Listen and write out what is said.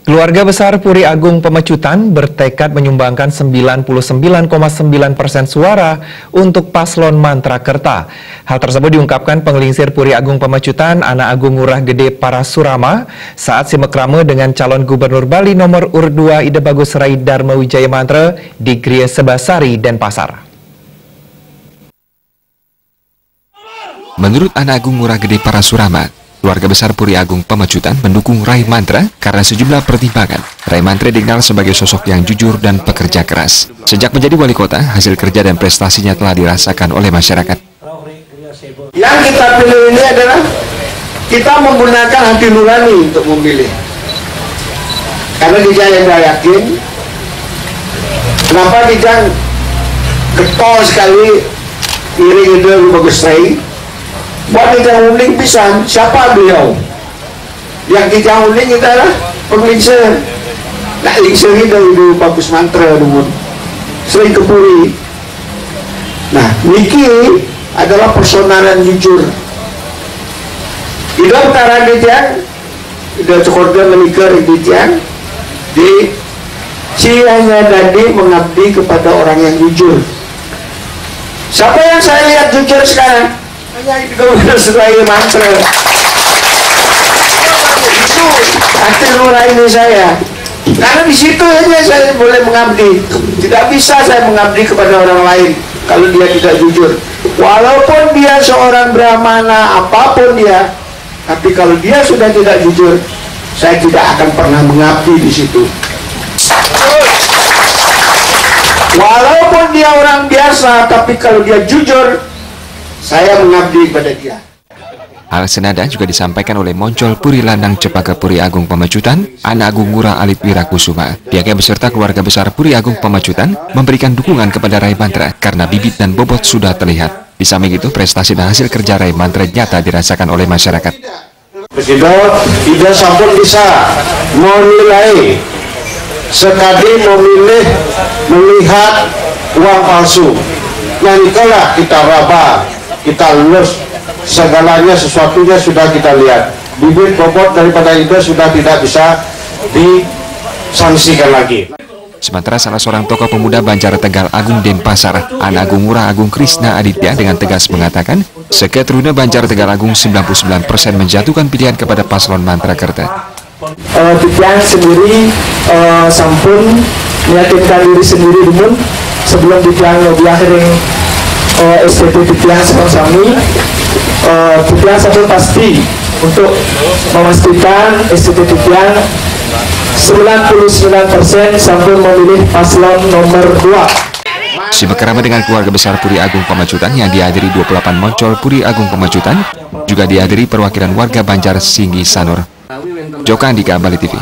Keluarga besar Puri Agung Pemecutan bertekad menyumbangkan 99,9% suara untuk paslon Mantrakerta. Hal tersebut diungkapkan penglingsir Puri Agung Pemecutan, Anak Agung Ngurah Gede Parasurama, saat simekrame dengan calon Gubernur Bali nomor urut 2 Ide Bagus Rai Dharma Wijaya Mantra di Gria Sebasari, Denpasar. Menurut Anak Agung Ngurah Gede Parasurama, keluarga besar Puri Agung Pemecutan mendukung Rai Mantra karena sejumlah pertimbangan. Rai Mantra dikenal sebagai sosok yang jujur dan pekerja keras. Sejak menjadi wali kota, hasil kerja dan prestasinya telah dirasakan oleh masyarakat. Yang kita pilih ini adalah kita menggunakan hati nurani untuk memilih. Karena dia yang saya yakin, kenapa dia getol sekali iring Ide Bagus Rai. Buat kita uling pisan, siapa beliau? Yang kita uling adalah penglingsir. Nak lingsir itu Bagus Mantra dulu. Sering ke Puri. Nah, Niki adalah personalan jujur. Ida perkara dia, Ida Cokorda menikah dia, di si hanya tadi mengabdi kepada orang yang jujur. Siapa yang saya lihat jujur sekarang? Hanya itu Rai Mantra. Itu hati nurani saya. Karena di situ aja saya boleh mengabdi. Tidak bisa saya mengabdi kepada orang lain kalau dia tidak jujur. Walaupun dia seorang brahmana, apapun dia, tapi kalau dia sudah tidak jujur, saya tidak akan pernah mengabdi di situ. Walaupun dia orang biasa, tapi kalau dia jujur, saya mengabdi pada dia. Hal senada juga disampaikan oleh Moncol Puri Landang Cepaka Puri Agung Pemecutan, Anak Agung Ngurah Alit Wirakusuma. Pihaknya beserta keluarga besar Puri Agung Pemecutan memberikan dukungan kepada Rai Mantra karena bibit dan bobot sudah terlihat. Di samping itu, prestasi dan hasil kerja Rai Mantra nyata dirasakan oleh masyarakat. Tidak sampun bisa menilai sekali memilih melihat uang palsu. Nah, itulah kita raba, kita lulus, segalanya sesuatunya sudah kita lihat. Bibit bobot daripada itu sudah tidak bisa disangsikan lagi. Sementara salah seorang tokoh pemuda Banjar Tegal Agung Denpasar, Anak Agung Ngurah Agung Krisna Aditya dengan tegas mengatakan, Seketruna Banjar Tegal Agung 99% menjatuhkan pilihan kepada paslon Mantrakerta. Titian sendiri sampun meyakinkan diri sendiri dulu sebelum Titian lebih akhiring SPP Titian sami Titian sampun pasti untuk memastikan SPP Titian 99% sampun memilih paslon nomor 2. Simekrame dengan keluarga besar Puri Agung Pemecutan yang dihadiri 28 Moncol Puri Agung Pemecutan, juga dihadiri perwakilan warga Banjar Singgi Sanur. Joko Andika, Bali TV.